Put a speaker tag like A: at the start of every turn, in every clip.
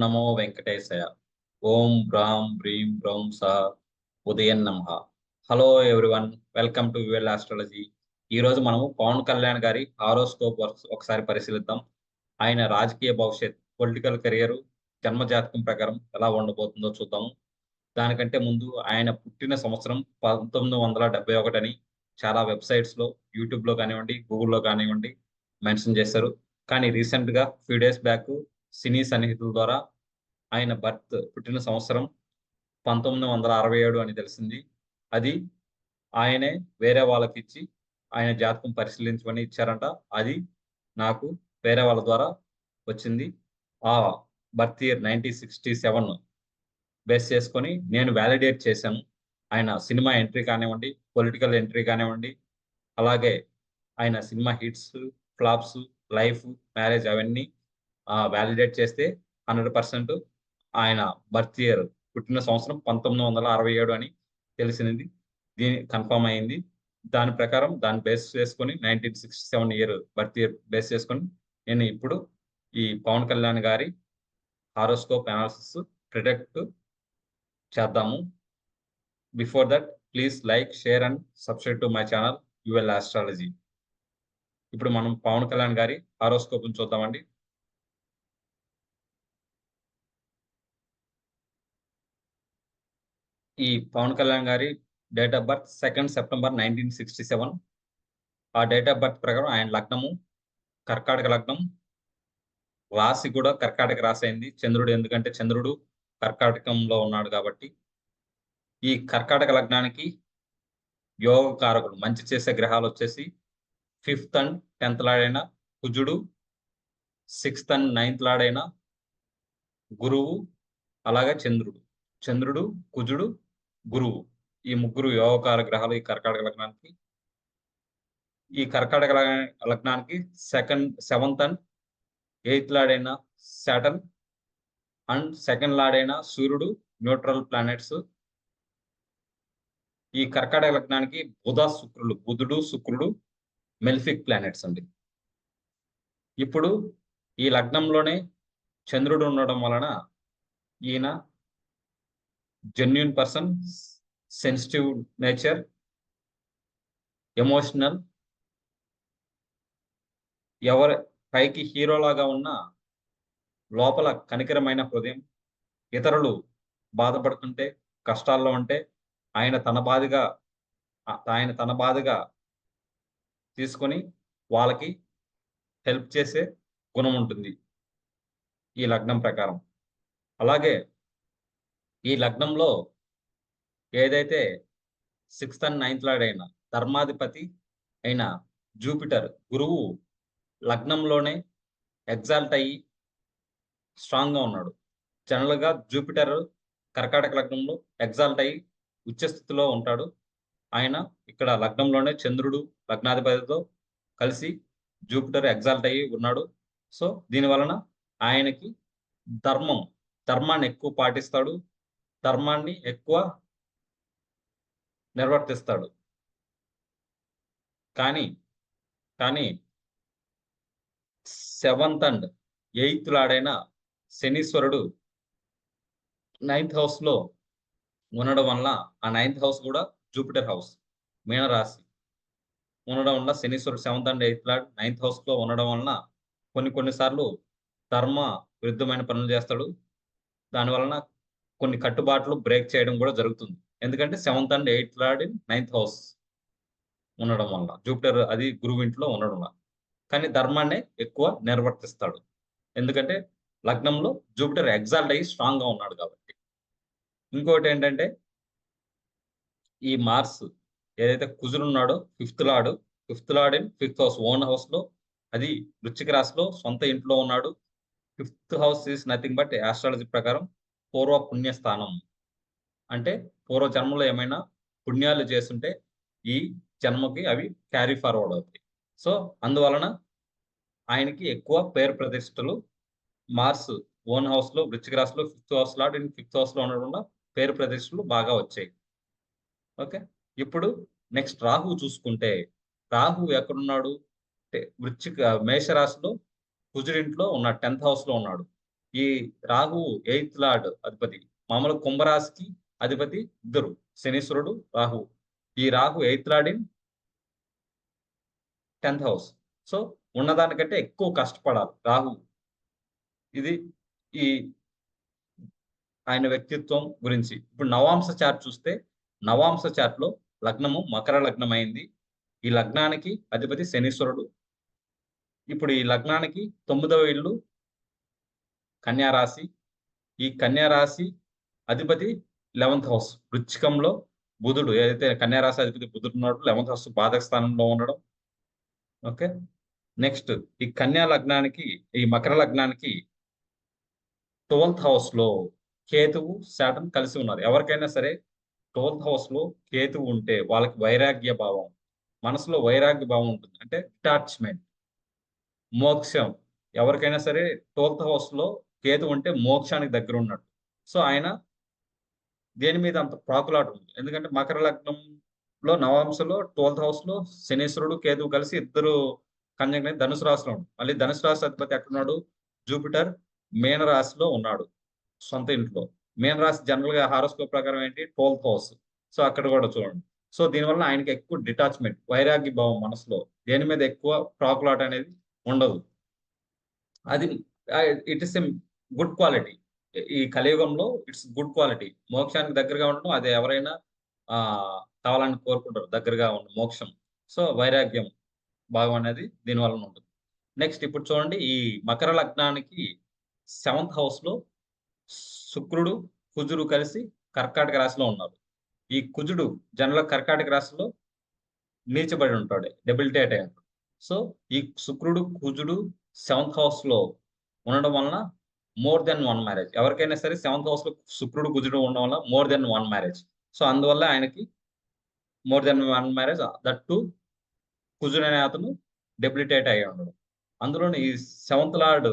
A: నమో వెంకటేశయ. ఓం బ్రాం బ్రీం బ్రౌం సహ ఉదయం నమః. Hello everyone, welcome to Vivel astrology. ఈరోజు మనము పవన్ కళ్యాణ్ గారి హారోస్కోప్ ఒకసారి పరిశీలిద్దాం. ఆయన రాజకీయ భవిష్యత్, పొలిటికల్ కెరియర్, జన్మజాతకం ప్రకారం ఎలా ఉండబోతుందో చూద్దాము. దానికంటే ముందు ఆయన పుట్టిన సంవత్సరం 1971 అని చాలా వెబ్సైట్స్‌లో, యూట్యూబ్‌లో కానివ్వండి, గూగుల్‌లో కానివ్వండి మెన్షన్ చేశారు. కానీ రీసెంట్‌గా ఫ్యూ డేస్ బ్యాక్ సినీ సన్నిహితుల ద్వారా ఆయన పుట్టిన సంవత్సరం 1967 అని తెలిసింది. అది ఆయనే వేరే వాళ్ళకిచ్చి ఆయన జాతకం పరిశీలించమని ఇచ్చారంట. అది నాకు వేరే వాళ్ళ ద్వారా వచ్చింది. ఆ బర్త్ ఇయర్ 1967 బేస్ చేసుకొని నేను వాలిడేట్ చేశాను. ఆయన సినిమా ఎంట్రీ కానివ్వండి, పొలిటికల్ ఎంట్రీ కానివ్వండి, అలాగే ఆయన cinema hits, flops, life, marriage అవన్నీ వాలిడేట్ చేస్తే 100% ఆయన బర్త్ ఇయర్, పుట్టిన సంవత్సరం 1967 అని తెలిసింది. కన్ఫర్మ్ అయింది. దాని ప్రకారం దాన్ని బేస్ చేసుకొని 1967 బర్త్ ఇయర్ బేస్ చేసుకొని నేను ఇప్పుడు ఈ పవన్ కళ్యాణ్ గారి హారోస్కోప్ అనాలిసిస్ ప్రిడిక్ట్ చేద్దాము. Before that please like, share and subscribe to my channel యువెల్ ఆస్ట్రాలజీ. ఇప్పుడు మనం పవన్ కళ్యాణ్ గారి హారోస్కోప్ చూద్దామండి. ఈ పవన్ కళ్యాణ్ గారి డేట్ ఆఫ్ బర్త్ 2 సెప్టెంబర్ 1967. ఆ డేట్ ఆఫ్ బర్త్ ప్రకారం ఆయన లగ్నము కర్కాటక లగ్నం, రాశి కూడా కర్కాటక రాశి అయింది. చంద్రుడు, ఎందుకంటే చంద్రుడు కర్కాటకంలో ఉన్నాడు కాబట్టి. ఈ కర్కాటక లగ్నానికి యోగ కారకుడు, మంచి చేసే గ్రహాలు వచ్చేసి 5th అండ్ 10th లాడైన కుజుడు, 6th అండ్ 9th లాడైన గురువు, అలాగే చంద్రుడు, కుజుడు, గురువు, ఈ ముగ్గురు యోగకార గ్రహాలు ఈ కర్కాటక లగ్నానికి. ఈ కర్కాటక లగ్నానికి 7th అండ్ 8th లాడైన సాటర్న్ అండ్ 2nd లాడైన సూర్యుడు న్యూట్రల్ ప్లానెట్స్. ఈ కర్కాటక లగ్నానికి బుధుడు, శుక్రుడు మెలిఫిక్ ప్లానెట్స్ అండి. ఇప్పుడు ఈ లగ్నంలోనే చంద్రుడు ఉండడం వలన ఈయన genuine person, sensitive nature, emotional, ఎవరి పైకి హీరోలాగా ఉన్న లోపల కనికరమైన హృదయం. ఇతరులు బాధపడుతుంటే, కష్టాల్లో ఉంటే ఆయన తన బాధగా తీసుకొని వాళ్ళకి హెల్ప్ చేసే గుణం ఉంటుంది ఈ లగ్నం ప్రకారం. అలాగే ఈ లగ్నంలో ఏదైతే 6th అండ్ 9th లాడైన ధర్మాధిపతి అయిన జూపిటర్, గురువు లగ్నంలోనే ఎగ్జాల్ట్ అయ్యి స్ట్రాంగ్‌గా ఉన్నాడు. జనరల్‌గా జూపిటర్ కర్కాటక లగ్నంలో ఎగ్జాల్ట్ అయ్యి ఉచ్చ స్థితిలో ఉంటాడు. ఆయన ఇక్కడ లగ్నంలోనే చంద్రుడు లగ్నాధిపతితో కలిసి జూపిటర్ ఎగ్జాల్ట్ అయ్యి ఉన్నాడు. సో దీని వలన ఆయనకి ధర్మాన్ని ఎక్కువ పాటిస్తాడు. ధర్మాన్ని ఎక్కువ నిర్వర్తిస్తాడు. కానీ 7th అండ్ 8th లాడైన శనీశ్వరుడు 9th హౌస్‌లో ఉండడం వల్ల, ఆ 9th హౌస్ కూడా జూపిటర్ హౌస్, మీనరాశి ఉండడం వల్ల శనీశ్వరుడు 7th and 8th lord 9th హౌస్‌లో ఉండడం వలన కొన్ని సార్లు ధర్మ విరుద్ధమైన పనులు చేస్తాడు. దాని వలన కొన్ని కట్టుబాట్లు బ్రేక్ చేయడం కూడా జరుగుతుంది. ఎందుకంటే 7th and 8th lord in 9th house ఉండడం వల్ల, జూపిటర్ అది గురువు ఇంట్లో ఉండడం వల్ల. కానీ ధర్మాన్నే ఎక్కువ నిర్వర్తిస్తాడు. ఎందుకంటే లగ్నంలో జూపిటర్ ఎగ్జాల్ట్ అయ్యి స్ట్రాంగ్‌గా ఉన్నాడు కాబట్టి. ఇంకోటి ఏంటంటే ఈ మార్స్ ఏదైతే కుజుడు ఉన్నాడో 5th lord in 5th house, own హౌస్‌లో, అది వృశ్చిక రాశిలో సొంత ఇంట్లో ఉన్నాడు. 5th house is nothing but astrology ప్రకారం పూర్వ పుణ్య స్థానం. అంటే పూర్వ జన్మలో ఏమైనా పుణ్యాలు చేస్తుంటే ఈ జన్మకి అవి క్యారీ ఫార్వర్డ్ అవుతాయి. సో అందువలన ఆయనకి ఎక్కువ పేరు ప్రతిష్టలు మార్స్ ఓన్ హౌస్‌లో, వృశ్చిక రాశిలో 5th house lord in 5th హౌస్‌లో ఉండడం వల్ల పేరు ప్రతిష్టలు బాగా వచ్చాయి. ఓకే. ఇప్పుడు నెక్స్ట్ రాహువు చూసుకుంటే, రాహువు ఎక్కడున్నాడు అంటే మేషరాశిలో కుజుడింట్లో ఉన్నాడు, 10th హౌస్‌లో ఉన్నాడు. ఈ రాహు 8th లార్డ్ అధిపతి. మామూలు కుంభరాశికి అధిపతి ఇద్దరు. శనీశ్వరుడు, రాహు. ఈ Rahu 8th lord in 10th house. So, ఉన్నదానికంటే ఎక్కువ కష్టపడాలి రాహు. ఇది ఈ ఆయన వ్యక్తిత్వం గురించి. ఇప్పుడు నవాంశ చార్ట్ చూస్తే, నవాంశ చార్ట్‌లో లగ్నము మకర లగ్నం అయింది. ఈ లగ్నానికి అధిపతి శనీశ్వరుడు. ఇప్పుడు ఈ లగ్నానికి 9వ ఇల్లు కన్యా రాశి. ఈ కన్యా రాశి అధిపతి 11th హౌస్. వృచ్చికంలో బుధుడు ఏదైతే కన్యా రాశి అధిపతి బుధుడు ఉన్నాడో 11th హౌస్ బాధక స్థానంలో ఉండడం. ఓకే. నెక్స్ట్ ఈ కన్యా లగ్నానికి, ఈ మకర లగ్నానికి 12th హౌస్‌లో కేతువు, సాటర్న్ కలిసి ఉన్నారు. ఎవరికైనా సరే 12th హౌస్‌లో కేతువు ఉంటే వాళ్ళకి వైరాగ్య భావం. మనసులో వైరాగ్య భావం ఉంటుంది. అంటే డిటాచ్‌మెంట్, మోక్షం. ఎవరికైనా సరే 12th హౌస్‌లో కేతువు ఉంటే మోక్షానికి దగ్గరున్నట్టు. సో, ఆయన దేని మీద అంత ప్రాకులాట ఉంది. ఎందుకంటే మకర లగ్నంలో నవాంశలో 12th హౌస్‌లో శనీశ్వరుడు, కేతువు కలిసి ఇద్దరు కంజంక్ట్ అయి ధనుసు రాశిలో ఉన్నారు. మళ్ళీ ధనుసు రాశి అధిపతి ఎక్కడున్నాడు? జూపిటర్ మీన రాశిలో ఉన్నాడు. సొంత ఇంట్లో. మీన రాశి జనరల్‌గా హారోస్కోప్ ప్రకారం ఏంటి? 12th house. సో, అక్కడ కూడా చూడండి. సో, దీనివల్ల ఆయనకి ఎక్కువ డిటాచ్‌మెంట్, వైరాగ్య భావం మనసులో. దేని మీద ఎక్కువ ప్రాకులాట అనేది ఉండదు. అది it is a good quality. ఈ కలియుగంలో ఇట్స్ గుడ్ క్వాలిటీ. మోక్షానికి దగ్గరగా ఉండడం అది ఎవరైనా కావాలని కోరుకుంటారు. దగ్గరగా ఉన్న మోక్షం. సో, వైరాగ్యం భావం అనేది దీని వలన ఉంటుంది. నెక్స్ట్ ఇప్పుడు చూడండి ఈ మకర లగ్నానికి 7th హౌస్‌లో శుక్రుడు, కుజుడు కలిసి కర్కాటక రాశిలో ఉన్నారు. ఈ కుజుడు జనరల్‌గా కర్కాటక రాశిలో నీచబడి ఉంటాడు. డెబిలిటేట్ అయి ఉంటాడు. సో, ఈ శుక్రుడు, కుజుడు 7th హౌస్‌లో ఉండడం వలన మోర్ థాన్ 1 మ్యారేజ్. ఎవరికైనా సరే 7th హౌస్‌లో శుక్రుడు, కుజుడు ఉండడం వల్ల మోర్ థాన్ 1 మ్యారేజ్. సో, అందువల్ల ఆయనకి more than 1 marriage that too కుజుడనే అతను డెబిలిటేట్ అయ్యి ఉండడం. అందులోను ఈ 7th లార్డ్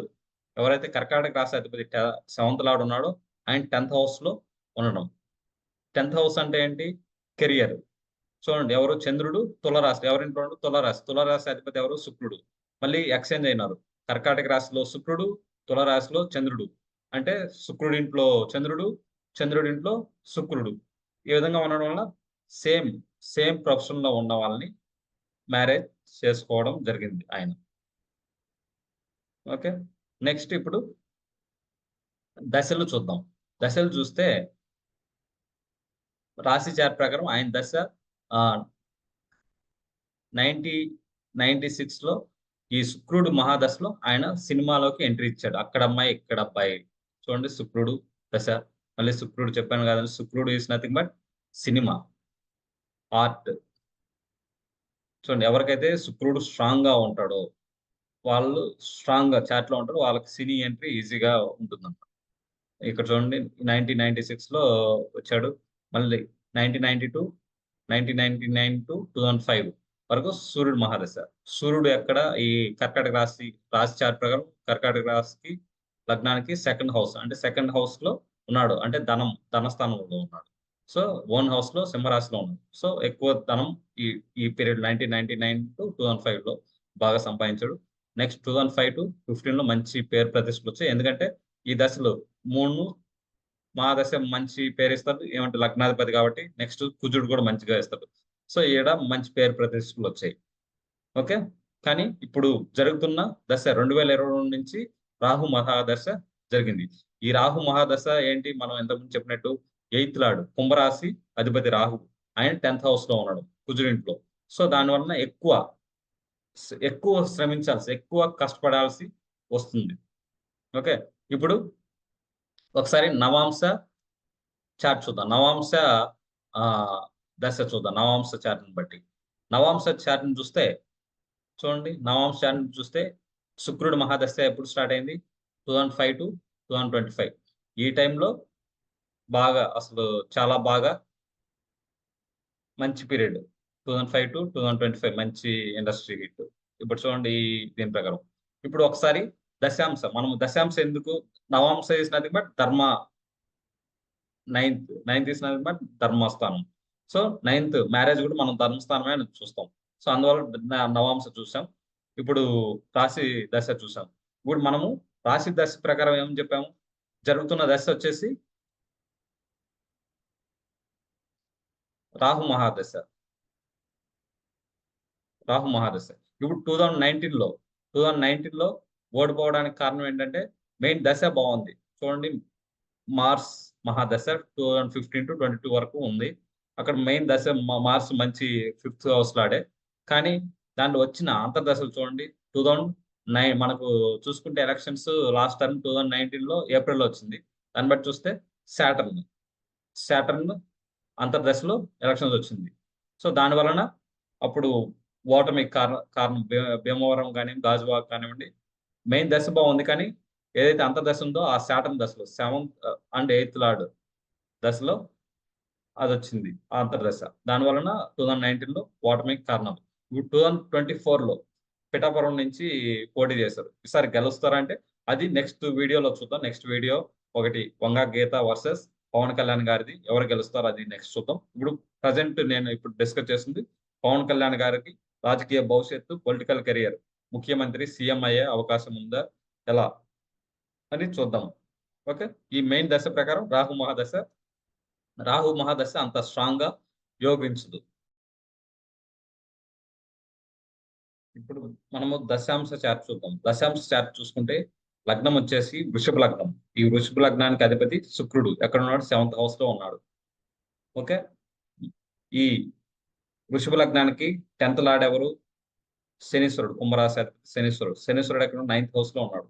A: ఎవరైతే కర్కాటక రాశి అధిపతి 7th లార్డ్ ఉన్నాడో ఆయన 10th హౌస్‌లో ఉండడం. 10th హౌస్ అంటే ఏంటి? కెరియర్. చూడండి ఎవరు? చంద్రుడు తులారాశి. ఎవరింట్లో ఉన్నాడు? తులారాశి. తులారాశి అధిపతి ఎవరు? శుక్రుడు. మళ్ళీ ఎక్స్‌చేంజ్ అయినారు. కర్కాటక రాశిలో శుక్రుడు, తులారాశిలో చంద్రుడు. అంటే శుక్రుడింట్లో చంద్రుడు, చంద్రుడింట్లో శుక్రుడు. ఈ విధంగా ఉండడం వల్ల సేమ్, సేమ్ ప్రొఫెషన్‌లో ఉన్న వాళ్ళని మ్యారేజ్ చేసుకోవడం జరిగింది ఆయన. ఓకే. నెక్స్ట్ ఇప్పుడు దశలు చూద్దాం. దశలు చూస్తే రాశి చార్ట్ ప్రకారం ఆయన దశ 96లో ఈ శుక్రుడు మహాదశలో ఆయన సినిమాలోకి ఎంట్రీ ఇచ్చాడు. అక్కడ అమ్మాయి, ఇక్కడ అబ్బాయి. చూడండి శుక్రుడు దశ. మళ్ళీ శుక్రుడు చెప్పాను కదండీ! శుక్రుడు is nothing but cinema, art. చూడండి ఎవరికైతే శుక్రుడు స్ట్రాంగ్‌గా ఉంటాడో, వాళ్ళు స్ట్రాంగ్‌గా చార్ట్‌లో ఉంటారో వాళ్ళకి సినీ ఎంట్రీ ఈజీగా ఉంటుందన్నమాట. ఇక్కడ చూడండి 1996లో వచ్చాడు. మళ్ళీ 1992, 1999-2005 వరకు సూర్యుడు మహాదశ. సూర్యుడు ఎక్కడ? ఈ కర్కాటక రాశి, రాశి చార్ట్ ప్రకారం కర్కాటక రాశికి లగ్నానికి 2nd హౌస్. అంటే 2nd హౌస్‌లో ఉన్నాడు. అంటే ధనం, ధనస్థానంలో ఉన్నాడు. సో, ఓన్ హౌస్‌లో సింహరాశిలో ఉన్నాడు. సో, ఎక్కువ ధనం ఈ ఈ పీరియడ్ 1999-2005లో బాగా సంపాదించాడు. నెక్స్ట్ 2005-15లో మంచి పేరు ప్రతిష్టలొచ్చాయి. ఎందుకంటే ఈ దశలో 3 మహాదశ మంచి పేరిస్తాడు. ఏమంటే లగ్నాధిపతి కాబట్టి నెక్స్ట్ కుజుడు కూడా మంచిగా ఇస్తాడు. సో, ఈడ మంచి పేరు ప్రతిష్టలొచ్చాయి. ఓకే. కానీ ఇప్పుడు జరుగుతున్న దశ 2022 నుంచి రాహు మహాదశ జరిగింది. ఈ రాహు మహాదశ ఏంటి? మనం ఇంతకుముందు చెప్పినట్టు 8th లార్డ్ కుంభరాశి అధిపతి రాహు. ఆయన 10th హౌస్‌లో ఉన్నాడు కుజుడింట్లో. సో, దానివలన ఎక్కువ శ్రమించాల్సి, ఎక్కువ కష్టపడాల్సి వస్తుంది. ఓకే. ఇప్పుడు ఒకసారి నవాంశ చార్ట్ చూద్దాం. నవాంశ ఆహ్, దశ చూద్దాం. నవాంశ చార్ట్‌ని బట్టి. నవాంశ చార్ట్‌ని చూస్తే చూడండి. నవాంశ చార్ట్‌ని చూస్తే శుక్రుడు మహాదశ ఎప్పుడు స్టార్ట్ అయింది? 2005-2025. ఈ టైంలో బాగా అసలు చాలా బాగా మంచి పీరియడ్. 2005-2025 మంచి ఇండస్ట్రీ హిట్. ఇప్పుడు చూడండి దీని ప్రకారం. ఇప్పుడు ఒకసారి దశాంశ. మనం దశాంశ ఎందుకు? నవాంశ is nothing but ninth is nothing but ధర్మస్థానం. సో, నైన్త్ మ్యారేజ్ కూడా మనం ధర్మస్థానమే అని చూస్తాం. సో, అందువల్ల నవాంశ చూసాం. ఇప్పుడు రాశి దశ చూసాం. ఇప్పుడు మనము రాశి దశ ప్రకారం ఏమని చెప్పాము? జరుగుతున్న దశ వచ్చేసి రాహు మహాదశ. రాహు మహాదశ. ఇప్పుడు 2019లో ఓడిపోవడానికి కారణం ఏంటంటే మెయిన్ దశ బాగుంది. చూడండి, మార్స్ మహాదశ 2015-22 వరకు ఉంది. అక్కడ మెయిన్ దశ మార్స్ మంచి 5th హౌస్ లాడే. కానీ దాంట్లో వచ్చిన అంతర్దశలు చూడండి. 2009 మనకు చూసుకుంటే ఎలక్షన్స్ లాస్ట్ టర్మ్ 2019లో ఏప్రిల్‌లో వచ్చింది. దాన్ని బట్టి చూస్తే సాటర్న్, సాటర్న్ అంతర్దశలో ఎలక్షన్స్ వచ్చింది. సో దాని వలన అప్పుడు ఓటమికి కారణం భీమవరం కానివ్వండి, గాజువాక కానివ్వండి, మెయిన్ దశ బాగుంది. కానీ ఏదైతే అంతర్దశ ఉందో ఆ సాటర్న్ దశలో 7th అండ్ 8th లార్డ్ దశలో అదొచ్చింది ఆ అంతర్దశ. దాని వలన 2019లో ఓటమికి కారణం. ఇప్పుడు 2024లో పిఠాపురం నుంచి పోటీ చేశారు. ఈసారి గెలుస్తారా అంటే అది నెక్స్ట్ వీడియోలో చూద్దాం. నెక్స్ట్ వీడియో ఒకటి వంగా గీత వర్సెస్ పవన్ కళ్యాణ్ గారిది. ఎవరు గెలుస్తారో అది నెక్స్ట్ చూద్దాం. ఇప్పుడు ప్రజెంట్ నేను ఇప్పుడు డిస్కస్ చేసింది పవన్ కళ్యాణ్ గారికి రాజకీయ భవిష్యత్తు, పొలిటికల్ కెరియర్, ముఖ్యమంత్రి, సీఎం అయ్యే అవకాశం ఉందా, ఎలా అని చూద్దాం. ఓకే. ఈ మెయిన్ దశ ప్రకారం రాహు మహాదశ అంత స్ట్రాంగ్ గా యోగించదు. ఇప్పుడు మనము దశాంశ చార్ట్ చూద్దాం. దశాంశ చార్ట్ చూసుకుంటే లగ్నం వచ్చేసి వృషభ లగ్నం. ఈ వృషభ లగ్నానికి అధిపతి శుక్రుడు ఎక్కడ ఉన్నాడు? 7th హౌస్ లో ఉన్నాడు. ఓకే. ఈ వృషభ లగ్నానికి 10th లార్డ్ ఎవరు? శనీశ్వరుడు. కుంభరాశి అధిపతి శనీశ్వరుడు. శనీశ్వరుడు ఎక్కడ 9th హౌస్ లో ఉన్నాడు.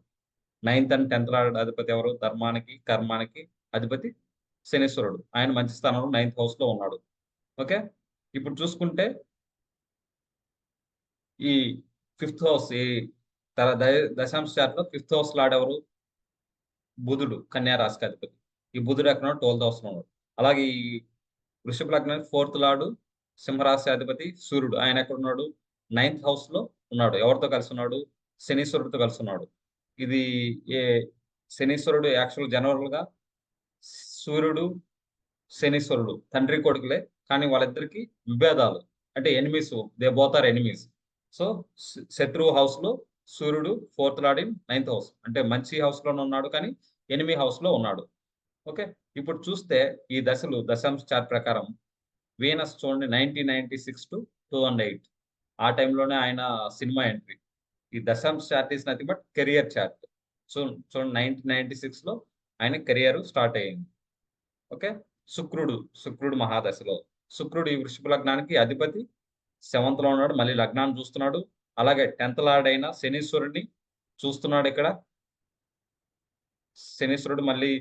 A: 9th అండ్ 10th లార్డ్ అధిపతి ఎవరు? ధర్మానికి, కర్మానికి అధిపతి శనీశ్వరుడు. ఆయన మంచి స్థానంలో 9th హౌస్ లో ఉన్నాడు. ఓకే. ఇప్పుడు చూసుకుంటే ఈ 5th హౌస్, ఈ దశాంశ చార్ట్ లో 5th హౌస్ లార్డ్ ఎవరు? బుధుడు, కన్యా రాశికి అధిపతి. ఈ బుధుడు ఎక్కడ 12th హౌస్ లో ఉన్నాడు. అలాగే ఈ వృషభ లగ్నానికి 4th లార్డు సింహరాశి అధిపతి సూర్యుడు. ఆయన ఎక్కడ ఉన్నాడు? 9th హౌస్ లో ఉన్నాడు. ఎవరితో కలిసి ఉన్నాడు? శనీశ్వరుడితో కలిసి ఉన్నాడు. ఇది ఏ శనీశ్వరుడు యాక్చువల్ జనరల్ గా సూర్యుడు, శనీశ్వరుడు తండ్రి కొడుకులే. కానీ వాళ్ళిద్దరికి విభేదాలు, అంటే enemies. They both are enemies. So శత్రువు హౌస్ లో సూర్యుడు 4th lord in 9th house, అంటే మంచి హౌస్ లోనే ఉన్నాడు కానీ ఎనిమీ హౌస్ లో ఉన్నాడు. ఓకే. ఇప్పుడు చూస్తే ఈ దశలు దశాంశ చార్ట్ ప్రకారం వీనస్ చూడండి 1996-2008 ఆ టైంలోనే ఆయన సినిమా ఎంట్రీ. ఈ దశాంశ chart is nothing but career chart. So చూడండి 1996లో ఆయన కెరియర్ స్టార్ట్ అయ్యింది. ఓకే. శుక్రుడు మహాదశలో. శుక్రుడు ఈ వృషభ లగ్నానికి అధిపతి 7th లో ఉన్నాడు. మళ్ళీ లగ్నాన్ని చూస్తున్నాడు. అలాగే 10th లార్డ్ అయిన శనీశ్వరుడిని చూస్తున్నాడు. ఇక్కడ శనీశ్వరుడు మళ్ళీ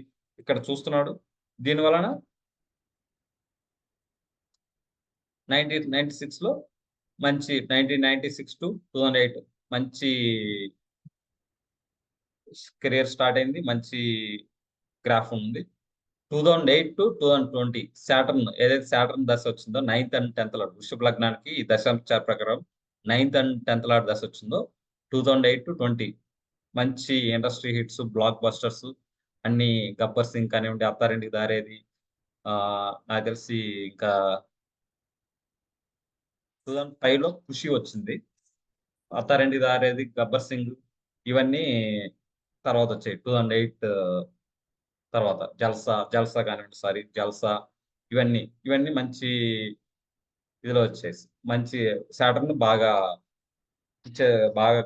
A: ఇక్కడ చూస్తున్నాడు. దీని వలన 1996లో మంచి 1996-2008 మంచి కెరియర్ స్టార్ట్ అయింది. మంచి గ్రాఫ్ ఉంది. 2008-2020 సాటర్న్, ఏదైతే సాటర్న్ దశ వచ్చిందో 9th అండ్ 10th లార్డ్ వృషభ లగ్నానికి ఈ దశాంశ చార్ట్ ప్రకారం 9th అండ్ 10th లార్డ్ దశ వచ్చిందో 2008-20 మంచి ఇండస్ట్రీ హిట్స్, బ్లాక్ బస్టర్స్ అన్ని. గబ్బర్ సింగ్ కానివ్వండి, అత్తారింటికి దారేది, నాకు తెలిసి ఇంకా 2005లో ఖుషి వచ్చింది. అత్తారింటికి దారేది, గబ్బర్ సింగ్ ఇవన్నీ తర్వాత వచ్చాయి. 2008 తర్వాత జల్సా కానివ్వండి, జల్సా ఇవన్నీ మంచి ఇదిలో వచ్చేసి మంచి సాటర్న్ బాగా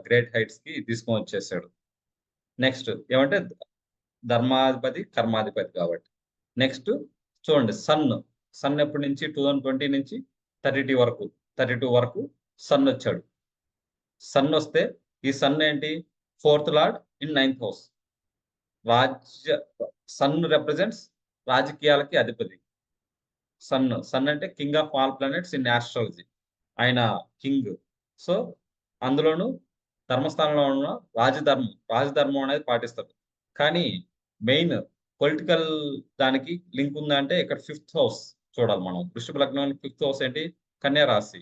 A: గ్రేట్ హైట్స్ కి తీసుకొని వచ్చేసాడు. నెక్స్ట్ ఏమంటే ధర్మాధిపతి, కర్మాధిపతి కాబట్టి. నెక్స్ట్ చూడండి సన్ ఎప్పటి నుంచి 2020 నుంచి 32 వరకు సన్ వచ్చాడు. సన్ వస్తే ఈ సన్ ఏంటి? 4th lord in 9th house. Sun represents రాజకీయాలకి అధిపతి. సన్ అంటే king of all planets in astrology. ఆయన కింగ్. సో అందులోనూ ధర్మస్థానంలో ఉన్న రాజధర్మం అనేది పాటిస్తారు. కానీ మెయిన్ పొలిటికల్ దానికి లింక్ ఉందంటే ఇక్కడ 5th హౌస్ చూడాలి మనం. వృషభ లగ్నానికి 5th హౌస్ ఏంటి? కన్యా రాశి.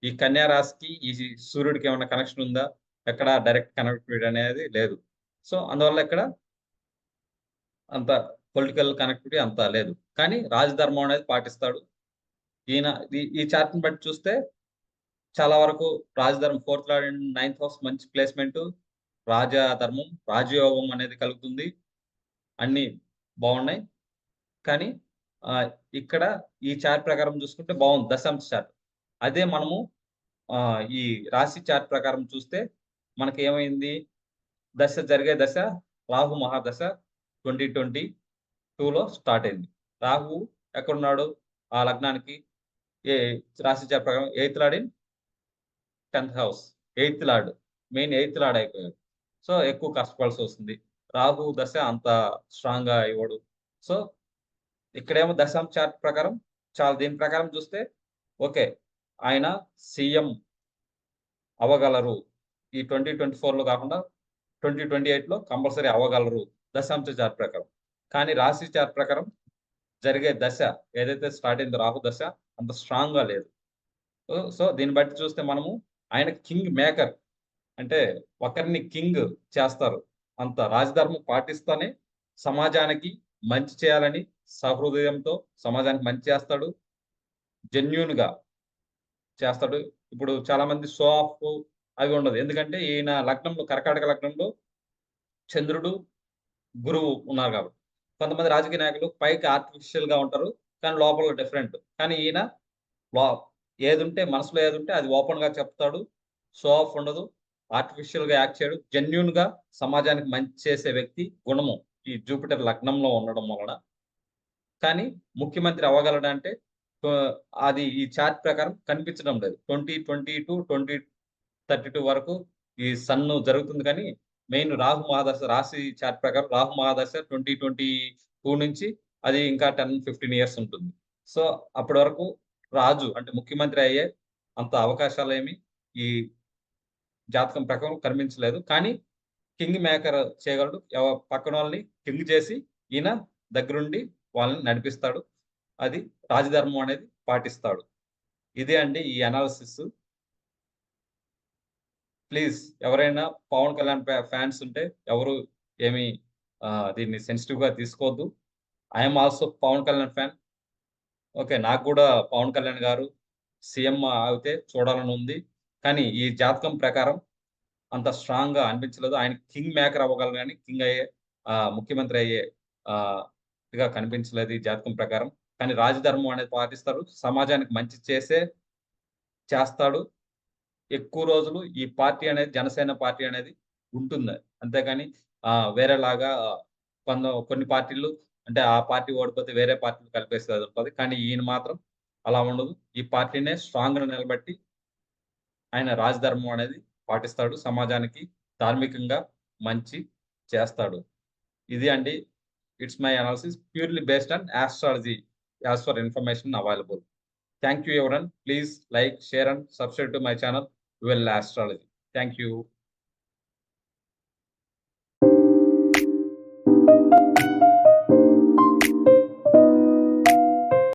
A: ఈ కన్యా రాశికి ఈ సూర్యుడికి ఏమైనా కనెక్షన్ ఉందా? ఎక్కడ డైరెక్ట్ కనెక్టివిటీ అనేది లేదు. సో అందువల్ల ఇక్కడ అంత పొలిటికల్ కనెక్టివిటీ అంత లేదు. కానీ రాజధర్మం అనేది పాటిస్తాడు ఈయన. ఈ చార్ట్ ని బట్టి చూస్తే చాలా వరకు రాజధర్మం 4th lord and 9th house మంచి ప్లేస్మెంట్. రాజధర్మం, రాజయోగం అనేది కలుగుతుంది. అన్ని బాగున్నాయి. కానీ ఇక్కడ ఈ చార్ట్ ప్రకారం చూసుకుంటే బాగుంది దశాంశ చార్ట్. అదే మనము ఈ రాశి చార్ట్ ప్రకారం చూస్తే మనకేమైంది జరిగే దశ రాహు మహాదశ 2022లో స్టార్ట్ అయింది. రాహు ఎక్కడున్నాడు? ఆ లగ్నానికి ఏ రాశి చార్ట్ ప్రకారం 8థ్ లార్డ్ ఇన్ 10థ్ house. Eighth lord. Main eighth lord అయిపోయాడు. సో, ఎక్కువ కష్టపడాల్సొస్తుంది. రాహు దశ అంత స్ట్రాంగ్‌గా ఇవ్వడు. సో, ఇక్కడేమో దశాంశ చార్ట్ ప్రకారం దీని ప్రకారం చూస్తే ఓకే. ఆయన సీఎం అవ్వగలరు. ఈ 2024లో కాకుండా 2028లో కంపల్సరీ అవ్వగలరు దశాంశ చార్ట్ ప్రకారం. కానీ రాశి చార్ట్ ప్రకారం జరిగే దశ ఏదైతే స్టార్ట్ అయిందో రాహు దశ అంత స్ట్రాంగ్‌గా లేదు. సో, దీన్ని బట్టి చూస్తే మనము ఆయన కింగ్ మేకర్. అంటే ఒకరిని కింగ్ చేస్తారు. అంత రాజధర్మం పాటిస్తూనే సమాజానికి మంచి చేయాలని సహృదయంతో సమాజానికి మంచి చేస్తాడు. జెన్యూన్‌గా చేస్తాడు. ఇప్పుడు చాలామంది షో ఆఫ్ అవి ఉండదు. ఎందుకంటే ఈయన లగ్నంలో కర్కాటక లగ్నంలో చంద్రుడు, గురువు ఉన్నారు కాబట్టి. కొంతమంది రాజకీయ నాయకులు పైకి ఆర్టిఫిషియల్‌గా ఉంటారు. కానీ లోపల డిఫరెంట్. కానీ ఈయన లో ఏదుంటే మనసులో ఏదుంటే అది ఓపెన్‌గా చెప్తాడు. షో ఆఫ్ ఉండదు. ఆర్టిఫిషియల్‌గా యాక్ట్ చేయడు. జెన్యూన్‌గా సమాజానికి మంచి చేసే వ్యక్తి గుణము ఈ జూపిటర్ లగ్నంలో ఉండడం వలన. కానీ ముఖ్యమంత్రి అవ్వగలడంటే అది ఈ చార్ట్ ప్రకారం కనిపించడం లేదు. 2022 వరకు ఈ సన్ను జరుగుతుంది కానీ మెయిన్ రాహు మహాదశ రాశి చార్ట్ ప్రకారం రాహు మహాదశ 2022 నుంచి అది ఇంకా 10, 15 ఇయర్స్ ఉంటుంది. సో, అప్పటి వరకు రాజు అంటే ముఖ్యమంత్రి అయ్యే అంత అవకాశాలేమి ఈ జాతకం ప్రకారం కనిపించలేదు. కానీ కింగ్ మేకర్ చేయగలడు. పక్కనోళ్ళని కింగ్ చేసి ఈయన దగ్గరుండి వాళ్ళని నడిపిస్తాడు. అది రాజధర్మం అనేది పాటిస్తాడు. ఇదే అండి ఈ అనాలిసిస్. ప్లీజ్ ఎవరైనా పవన్ కళ్యాణ్ ఫ్యాన్స్ ఉంటే ఎవరు ఏమి దీన్ని సెన్సిటివ్‌గా తీసుకోవద్దు. I am also Pawan Kalyan fan. Okay. నాకు కూడా పవన్ కళ్యాణ్ గారు సీఎం అయితే చూడాలని ఉంది. కానీ ఈ జాతకం ప్రకారం అంత స్ట్రాంగ్‌గా అనిపించలేదు. ఆయన కింగ్ మేకర్ అవ్వగలరు గానీ కింగ్ అయ్యే ముఖ్యమంత్రి అయ్యే ఇదిగా కనిపించలేదు ఈ జాతకం ప్రకారం. కానీ రాజధర్మం అనేది పాటిస్తారు. సమాజానికి మంచి చేస్తాడు. ఎక్కువ రోజులు ఈ పార్టీ అనేది జనసేన పార్టీ అనేది ఉంటుంది. అంతేగాని వేరేలాగా కొన్ని పార్టీలు అంటే ఆ పార్టీ ఓడిపోతే వేరే పార్టీలు కలిపేసేది ఉంటది. కానీ ఈయన మాత్రం అలా ఉండదు. ఈ పార్టీనే స్ట్రాంగ్‌గా నిలబెట్టి ఆయన రాజధర్మం అనేది పాటిస్తాడు. సమాజానికి ధార్మికంగా మంచి చేస్తాడు. ఇది అండి. It's my analysis purely based on astrology as per information available. Thank you everyone. Please like, share and subscribe to my channel, Well Astrology. Thank you.